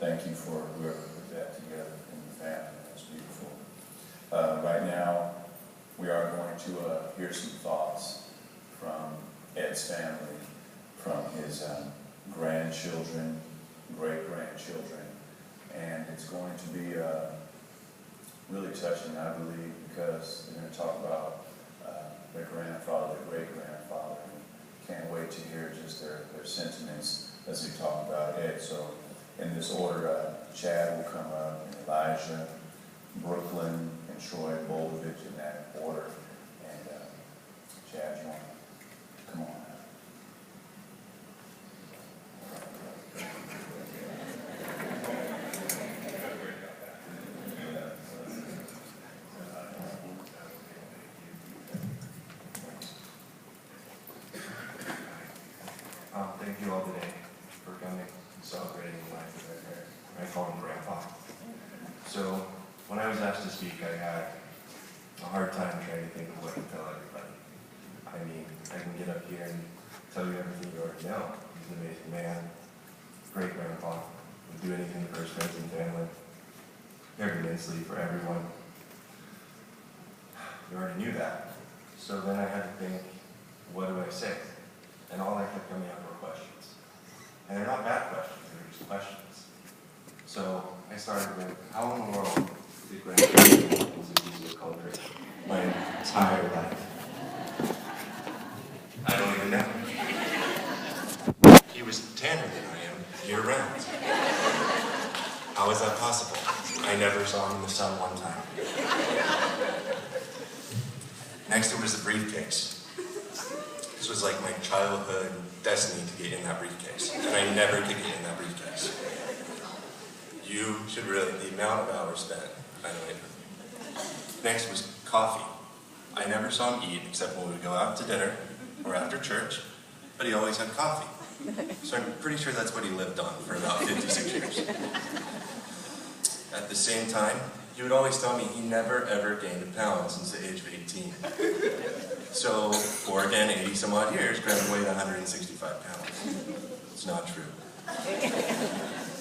thank you for whoever put that together in the family. That's beautiful. Right now, we are going to hear some thoughts from Ed's family, from his grandchildren, great-grandchildren, and it's going to be really touching, I believe, because they're going to talk about their grandfather, their great-grandfather, and can't wait to hear just their sentiments as they talk about Ed. So in this order, Chad will come up, and Elijah, Brooklyn, and Troy Boldovich in that order. And Chad, you want to come on? Thank you all today for coming and celebrating the life of their parent. I call him Grandpa. So when I was asked to speak, I had a hard time trying to think of what to tell everybody. I mean, I can get up here and tell you everything you already know. He's an amazing man, great grandpa, would do anything for his friends and family, cared immensely for everyone. You already knew that. So then I had to think, what do I say? And all that kept coming out were questions. And they're not bad questions, they're just questions. So I started with, how in the world did Grandpa get into music culture my entire life? I don't even know. He was tanner than I am, year round. How is that possible? I never saw him in the sun one time. Next, it was the briefcase. This was like my childhood destiny to get in that briefcase, and I never could get in that briefcase. You should really, the amount of hours spent, I know it. Next was coffee. I never saw him eat except when we would go out to dinner or after church, but he always had coffee. So I'm pretty sure that's what he lived on for about 56 years. At the same time, he would always tell me he never ever gained a pound since the age of 18. So, for again, 80 some odd years, Grandpa weighed 165 pounds. It's not true.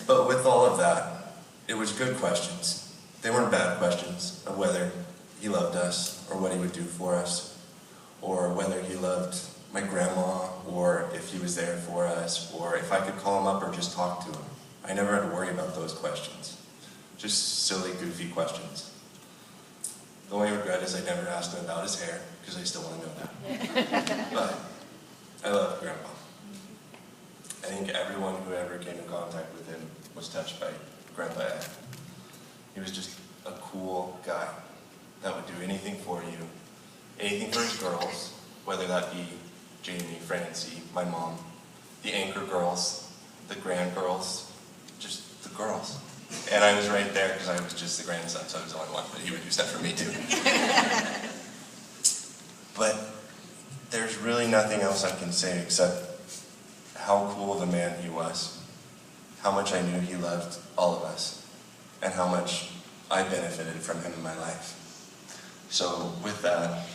But with all of that, it was good questions. They weren't bad questions of whether he loved us, or what he would do for us, or whether he loved my grandma, or if he was there for us, or if I could call him up or just talk to him. I never had to worry about those questions. Just silly, goofy questions. The only regret is I never asked him about his hair, because I still want to know that. But I love Grandpa. I think everyone who ever came in contact with him was touched by Grandpa Ed. He was just a cool guy that would do anything for you, anything for his girls, whether that be Jamie, Francie, my mom, the anchor girls, the grand girls, just the girls. And I was right there because I was just the grandson, so I was the only one, but he would do stuff for me too. But there's really nothing else I can say except how cool of a man he was, how much I knew he loved all of us, and how much I benefited from him in my life. So with that,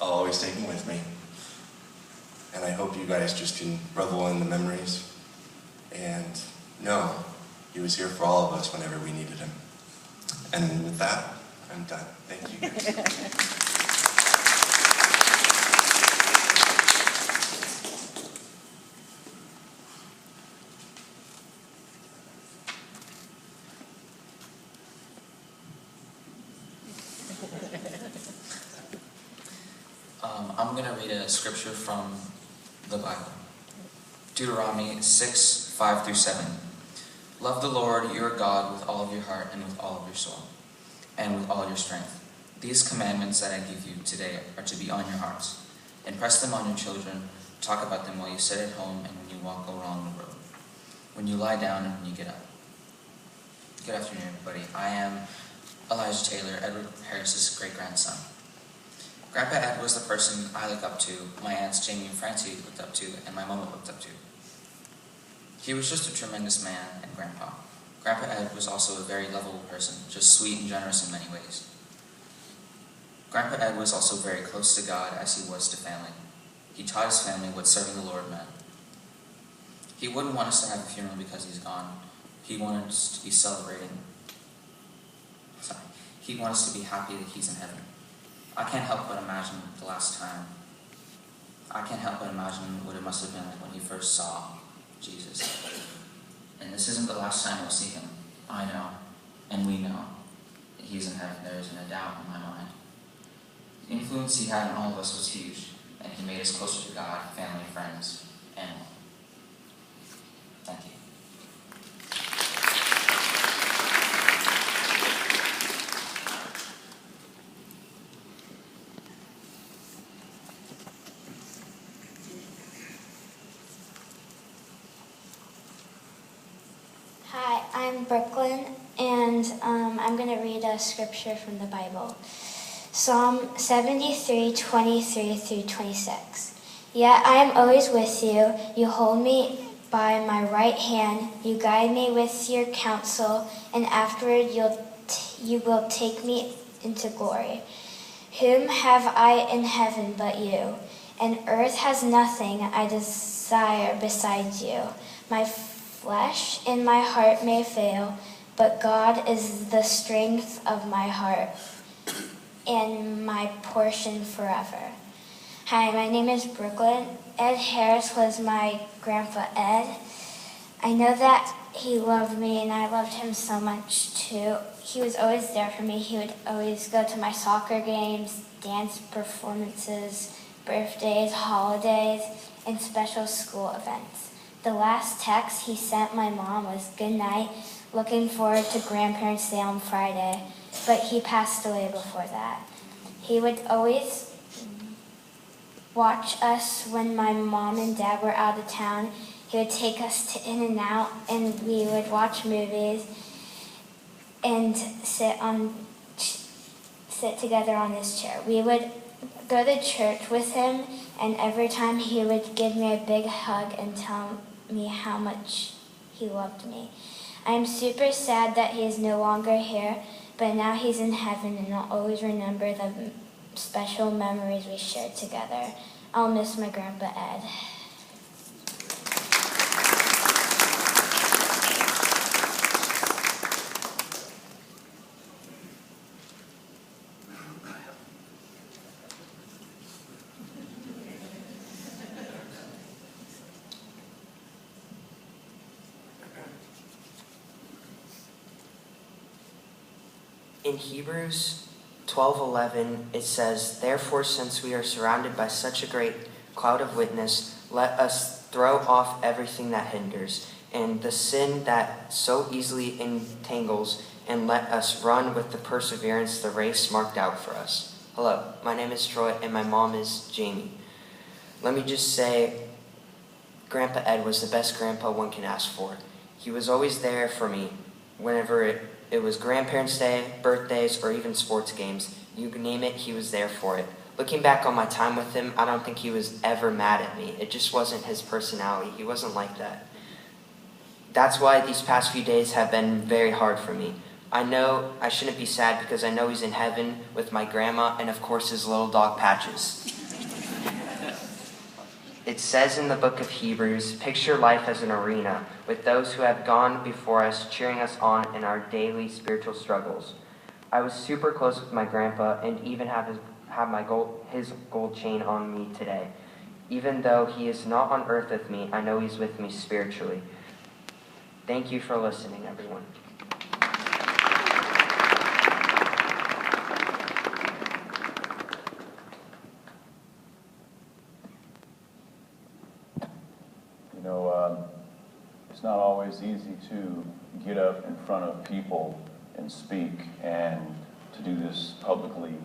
I'll always take him with me. And I hope you guys just can revel in the memories and know he was here for all of us whenever we needed him. And with that, I'm done. Thank you guys. I'm going to read a scripture from the Bible. Deuteronomy 6, 5 through 7. Love the Lord your God with all of your heart and with all of your soul and with all your strength. These commandments that I give you today are to be on your hearts. Impress them on your children. Talk about them while you sit at home and when you walk along the road, when you lie down and when you get up. Good afternoon, everybody. I am Elijah Taylor, Edward Harris's great-grandson. Grandpa Ed was the person I looked up to, my aunts Jamie and Francie looked up to, and my mama looked up to. He was just a tremendous man and grandpa. Grandpa Ed was also a very lovable person, just sweet and generous in many ways. Grandpa Ed was also very close to God as he was to family. He taught his family what serving the Lord meant. He wouldn't want us to have a funeral because he's gone, He wanted us to be celebrating. Sorry. He wants us to be happy that he's in heaven. I can't help but imagine the last time. I can't help but imagine what it must have been like when he first saw Jesus. And this isn't the last time we'll see him. I know, and we know, that he's in heaven. There isn't a doubt in my mind. The influence he had on all of us was huge, and he made us closer to God, family, friends, and more. Thank you. Hi, I'm Brooklyn, and I'm going to read a scripture from the Bible. Psalm 73, 23 through 26. Yet I am always with you. You hold me by my right hand. You guide me with your counsel, and afterward you will take me into glory. Whom have I in heaven but you? And earth has nothing I desire besides you. My flesh and my heart may fail, but God is the strength of my heart and my portion forever. Hi, my name is Brooklyn. Ed Harris was my grandpa Ed. I know that he loved me and I loved him so much too. He was always there for me. He would always go to my soccer games, dance performances, birthdays, holidays, and special school events. The last text he sent my mom was, "Good night, looking forward to Grandparents' Day on Friday," but he passed away before that. He would always watch us when my mom and dad were out of town. He would take us to In-N-Out, and we would watch movies and sit together on his chair. We would go to church with him, and every time he would give me a big hug and tell me how much he loved me. I am super sad that he is no longer here, but now he's in heaven, and I'll always remember the special memories we shared together. I'll miss my grandpa Ed. In Hebrews 12:11, it says, "Therefore, since we are surrounded by such a great cloud of witness, let us throw off everything that hinders and the sin that so easily entangles, and let us run with the perseverance the race marked out for us." Hello, my name is Troy, and my mom is Jamie. Let me just say, Grandpa Ed was the best grandpa one can ask for. He was always there for me whenever it was Grandparents' Day, birthdays, or even sports games. You name it, he was there for it. Looking back on my time with him, I don't think he was ever mad at me. It just wasn't his personality. He wasn't like that. That's why these past few days have been very hard for me. I know I shouldn't be sad because I know he's in heaven with my grandma and, of course, his little dog Patches. It says in the book of Hebrews, "Picture life as an arena, with those who have gone before us cheering us on in our daily spiritual struggles." I was super close with my grandpa and even have his gold chain on me today. Even though he is not on earth with me, I know he's with me spiritually. Thank you for listening, everyone. It's not always easy to get up in front of people and speak, and to do this publicly,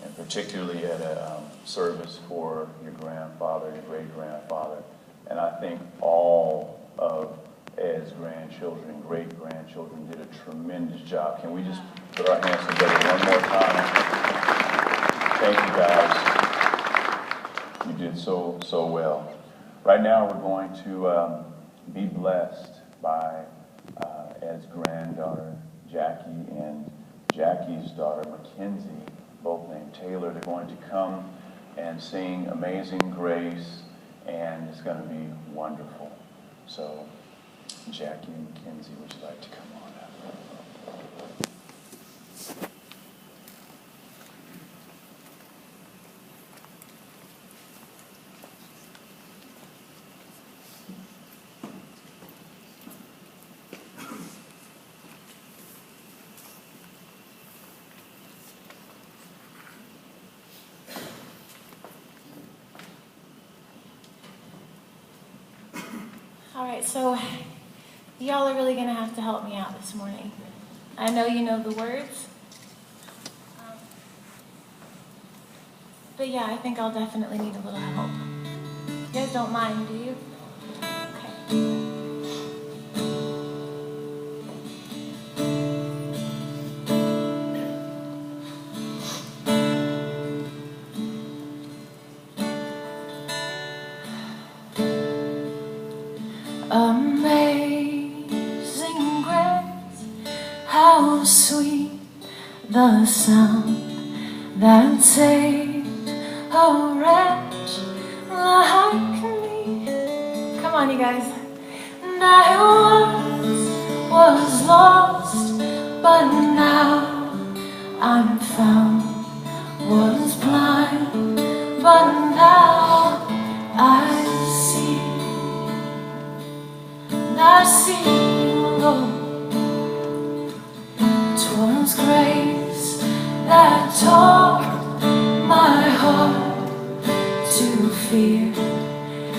and particularly at a service for your grandfather, your great-grandfather. And I think all of Ed's grandchildren, great-grandchildren did a tremendous job. Can we just put our hands together one more time? Thank you, guys. You did so well. Right now, we're going to be blessed by Ed's granddaughter, Jackie, and Jackie's daughter, Mackenzie, both named Taylor. They're going to come and sing Amazing Grace, and it's going to be wonderful. So Jackie and Mackenzie, would you like to come on up? All right, so y'all are really going to have to help me out this morning. I know you know the words. But yeah, I think I'll definitely need a little help. You guys don't mind, do you? Okay. Amazing grace, how sweet the sound that saved a wretch like me. Come on, you guys. And I once was lost, but now I'm found. Was blind, but now I see. I see, Lord, 'twas grace that taught my heart to fear,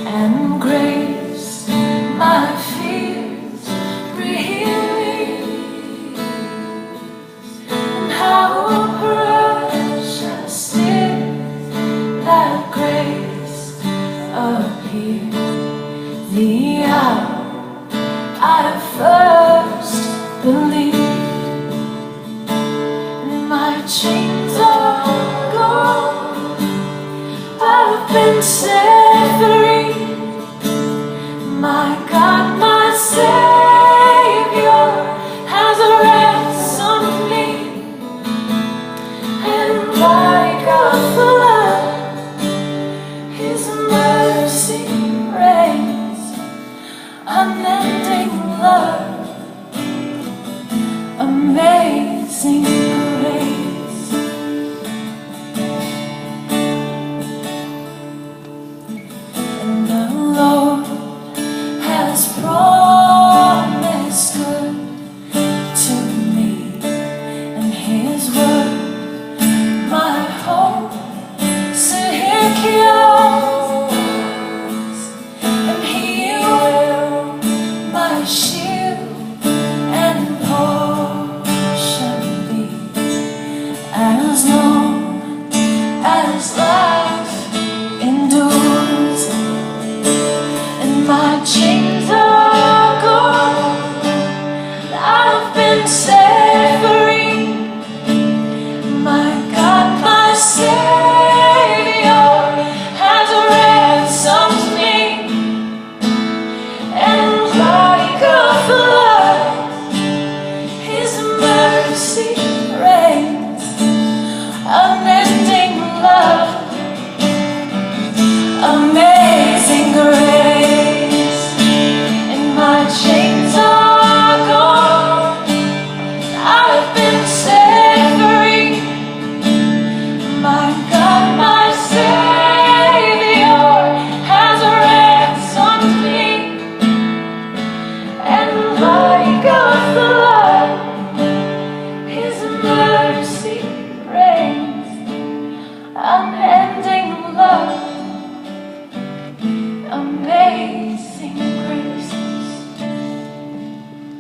and grace my fears relieved. And how precious did that grace appear the hour I first believed. My chains are gone, I've been set free. My God, my Savior has ransomed me. And like a flood, His mercy reigns, unending love, amazing grace. And the Lord has promised good to me, and His word my hope secures, and He will my shield and portion be, as long as life endures. And my chains are gone, I've been set free. My God, my Savior has ransomed me. And like a flood, His mercy reigns, unending love, amazing grace. And my chains are gone, I've been set free. My God, my Savior has ransomed me. And like a flood, His mercy reigns, unending love, amazing grace,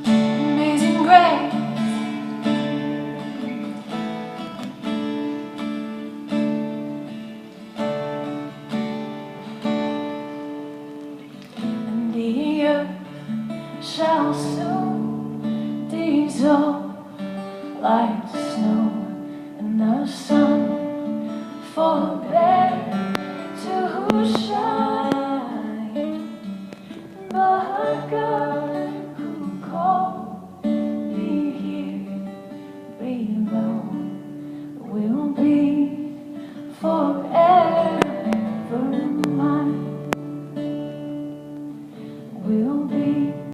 amazing grace. And the earth shall soon dissolve like snow, and the sun